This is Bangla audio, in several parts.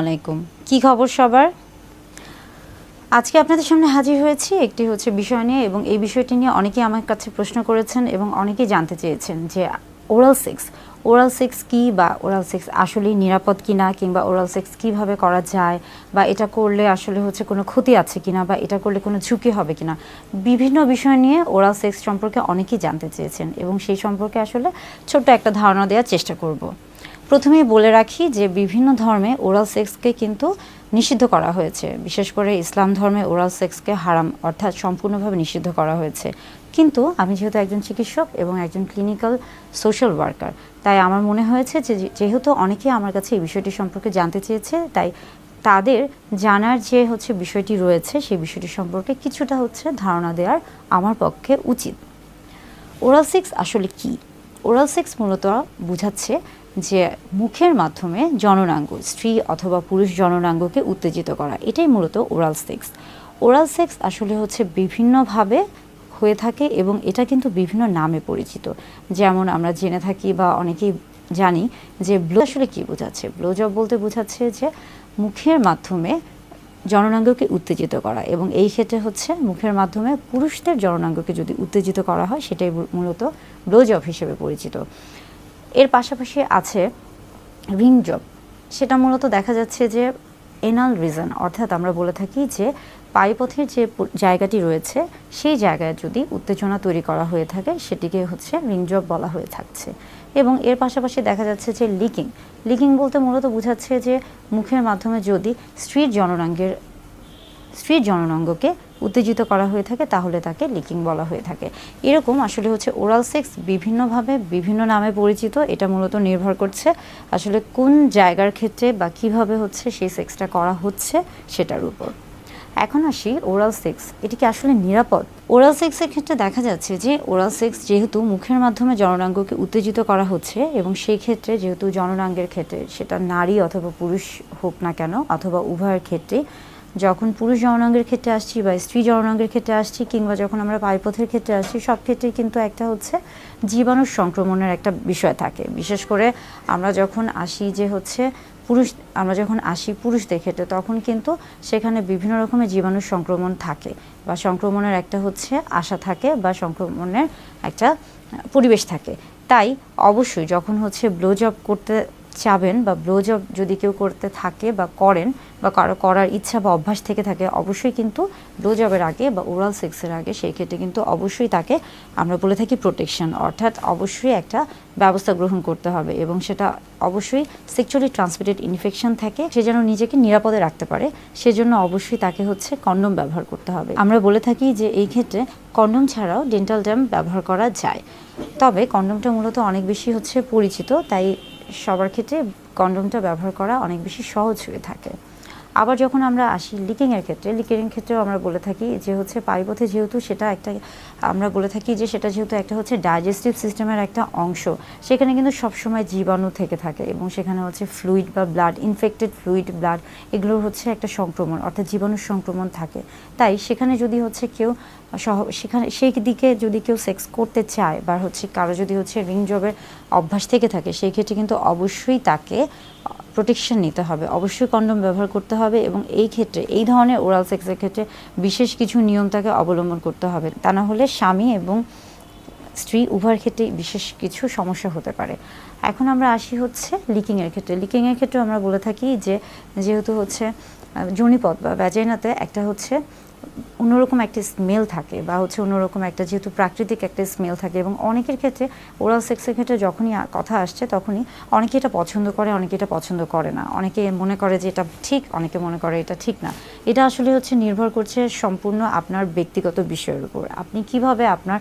আলাইকুম, কি খবর সবার? আজকে আপনাদের সামনে হাজির হয়েছি একটি বিষয় নিয়ে, এবং এই বিষয়টি নিয়ে অনেকেই আমার কাছে প্রশ্ন করেছেন এবং অনেকেই জানতে চেয়েছেন যে ওরাল সেক্স কি, বা ওরাল সেক্স আসলেই নিরাপদ কিনা, কিংবা ওরাল সেক্স কিভাবে করা যায়, বা এটা করলে আসলে কোনো ক্ষতি আছে কিনা, বা এটা করলে কোনো ঝুঁকি হবে কিনা, বিভিন্ন বিষয় নিয়ে ওরাল সেক্স সম্পর্কে অনেকেই জানতে চেয়েছেন, এবং সেই সম্পর্কে আসলে ছোট্ট একটা ধারণা দেওয়ার চেষ্টা করব। প্রথমেই বলে রাখি যে বিভিন্ন ধর্মে ওরাল সেক্সকে কিন্তু নিষিদ্ধ করা হয়েছে। বিশেষ করে ইসলাম ধর্মে ওরাল সেক্সকে হারাম, অর্থাৎ সম্পূর্ণভাবে নিষিদ্ধ করা হয়েছে। কিন্তু আমি যেহেতু একজন চিকিৎসক এবং একজন ক্লিনিক্যাল সোশ্যাল ওয়ার্কার, তাই আমার মনে হয়েছে যে যেহেতু অনেকেই আমার কাছে এই বিষয়টি সম্পর্কে জানতে চেয়েছে, তাই তাদের জানার যে বিষয়টি রয়েছে সেই বিষয়টি সম্পর্কে কিছুটা ধারণা দেওয়ার আমার পক্ষে উচিত। ওরাল সেক্স আসলে কি? ওরাল সেক্স মূলত বোঝাচ্ছে যে মুখের মাধ্যমে জননাঙ্গ, স্ত্রী অথবা পুরুষ জননাঙ্গকে উত্তেজিত করা, এটাই মূলত ওরাল সেক্স। ওরাল সেক্স আসলে বিভিন্নভাবে হয়ে থাকে, এবং এটা কিন্তু বিভিন্ন নামে পরিচিত। যেমন আমরা জেনে থাকি বা অনেকেই জানি যে ব্লো আসলে কী বোঝাচ্ছে। ব্লো জব বলতে বোঝাচ্ছে যে মুখের মাধ্যমে জননাঙ্গকে উত্তেজিত করা, এবং এই ক্ষেত্রে মুখের মাধ্যমে পুরুষদের জননাঙ্গকে যদি উত্তেজিত করা হয়, সেটাই মূলত ব্লো জব হিসেবে পরিচিত। এর পাশাপাশি আছে রিং জব। সেটা মূলত দেখা যাচ্ছে যে এনাল রিজন, অর্থাৎ আমরা বলে থাকি যে পায়ুপথের যে জায়গাটি রয়েছে সেই জায়গায় যদি উত্তেজনা তৈরি করা হয়ে থাকে, সেটিকে রিং জব বলা হয়ে থাকছে। এবং এর পাশাপাশি দেখা যাচ্ছে যে লিকিং বলতে মূলত বোঝাচ্ছে যে মুখের মাধ্যমে যদি স্ত্রীর জননাঙ্গকে উত্তেজিত করা হয়ে থাকে, তাহলে তাকে লিকিং বলা হয়ে থাকে। এরকম আসলে ওরাল সেক্স বিভিন্নভাবে বিভিন্ন নামে পরিচিত। এটা মূলত নির্ভর করছে আসলে কোন জায়গার ক্ষেত্রে বা কিভাবে সেই সেক্সটা করা হচ্ছে সেটার উপর। এখন আসি ওরাল সেক্স, এটি কি আসলে নিরাপদ? ওরাল সেক্সের ক্ষেত্রে দেখা যাচ্ছে যে ওরাল সেক্স যেহেতু মুখের মাধ্যমে জননাঙ্গকে উত্তেজিত করা হচ্ছে, এবং সেই ক্ষেত্রে যেহেতু জননাঙ্গের ক্ষেত্রে সেটা নারী অথবা পুরুষ হোক না কেন, অথবা উভয়ের ক্ষেত্রে, যখন পুরুষ জননাঙ্গের ক্ষেত্রে আসছি বা স্ত্রী জননাঙ্গের ক্ষেত্রে আসছি, কিংবা যখন আমরা পায়ুপথের ক্ষেত্রে আসছি, সব ক্ষেত্রেই কিন্তু একটা জীবাণুর সংক্রমণের একটা বিষয় থাকে। বিশেষ করে আমরা যখন আসি পুরুষদের ক্ষেত্রে, তখন কিন্তু সেখানে বিভিন্ন রকমের জীবাণুর সংক্রমণ থাকে, বা সংক্রমণের একটা আশা থাকে, বা সংক্রমণের একটা পরিবেশ থাকে। তাই অবশ্যই যখন ব্লো জব করতে চাবেন, বা ব্লো জব যদি কেউ করতে থাকে বা করেন, বা কারো করার ইচ্ছা বা অভ্যাস থেকে থাকে, অবশ্যই কিন্তু ব্লো জবের আগে বা ওরাল সেক্সের আগে সেই ক্ষেত্রে কিন্তু অবশ্যই তাকে আমরা বলে থাকি প্রোটেকশন, অর্থাৎ অবশ্যই একটা ব্যবস্থা গ্রহণ করতে হবে, এবং সেটা অবশ্যই সেক্সুয়ালি ট্রান্সমিটেড ইনফেকশন থাকে, সে যেন নিজেকে নিরাপদে রাখতে পারে, সেজন্য অবশ্যই তাকে কন্ডোম ব্যবহার করতে হবে। আমরা বলে থাকি যে এই ক্ষেত্রে কন্ডোম ছাড়াও ডেন্টাল ড্যাম ব্যবহার করা যায়, তবে কন্ডোমটা মূলত অনেক বেশি পরিচিত, তাই সবার ক্ষেত্রে কন্ডোমটা ব্যবহার করা অনেক বেশি সহজ হয়ে থাকে। আবার যখন আমরা আসি লিকিংয়ের ক্ষেত্রেও আমরা বলে থাকি যে পায়ুপথে যেহেতু সেটা একটা, আমরা বলে থাকি যে সেটা যেহেতু একটা ডাইজেস্টিভ সিস্টেমের একটা অংশ, সেখানে কিন্তু সবসময় জীবাণু থেকে থাকে, এবং সেখানে ফ্লুইড বা ব্লাড, ইনফেক্টেড ফ্লুইড ব্লাড, এগুলোর একটা সংক্রমণ, অর্থাৎ জীবাণুর সংক্রমণ থাকে। তাই সেখানে যদি কেউ সেই দিকে যদি কেউ সেক্স করতে চায়, বা কারো যদি রিং জবের অভ্যাস থেকে থাকে, সেই ক্ষেত্রে কিন্তু অবশ্যই তাকে প্রোটেকশন নিতে হবে, অবশ্যই কন্ডোম ব্যবহার করতে হবে, এবং এই ক্ষেত্রে এই ধরনের ওরাল সেক্সের ক্ষেত্রে বিশেষ কিছু নিয়ম তাকে অবলম্বন করতে হবে, তা না হলে স্বামী এবং স্ত্রী উভয়ের ক্ষেত্রে বিশেষ কিছু সমস্যা হতে পারে। এখন আমরা আসি লিকিংয়ের ক্ষেত্রে আমরা বলে থাকি যে যেহেতু যোনিপথ বা ভ্যাজাইনাতে একটা অন্যরকম একটা স্মেল থাকে, বা অন্যরকম একটা যেহেতু প্রাকৃতিক একটা স্মেল থাকে, এবং অনেকের ক্ষেত্রে ওরাল সেক্সের ক্ষেত্রে যখনই কথা আসছে, তখনই অনেকে এটা পছন্দ করে, অনেকে এটা পছন্দ করে না, অনেকে মনে করে যে এটা ঠিক, অনেকে মনে করে এটা ঠিক না। এটা আসলে নির্ভর করছে সম্পূর্ণ আপনার ব্যক্তিগত বিষয়ের উপর। আপনি কিভাবে আপনার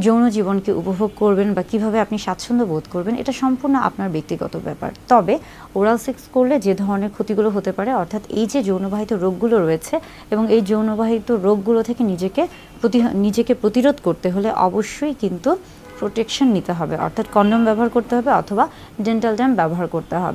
যৌন জীবনকে উপভোগ করবেন, বা কিভাবে আপনি স্বাচ্ছন্দ্য বোধ করবেন, এটা সম্পূর্ণ আপনার ব্যক্তিগত ব্যাপার। তবে ওরাল সেক্স করলে যে ধরনের ক্ষতিগুলো হতে পারে, অর্থাৎ এই যে যৌনবাহিত রোগগুলো রয়েছে, এবং এই যৌনবাহিত রোগগুলো থেকে নিজেকে প্রতিরোধ করতে হলে অবশ্যই কিন্তু প্রোটেকশন নিতে হবে, অর্থাৎ কন্ডোম ব্যবহার করতে হবে, অথবা ডেন্টাল ড্যাম ব্যবহার করতে হবে।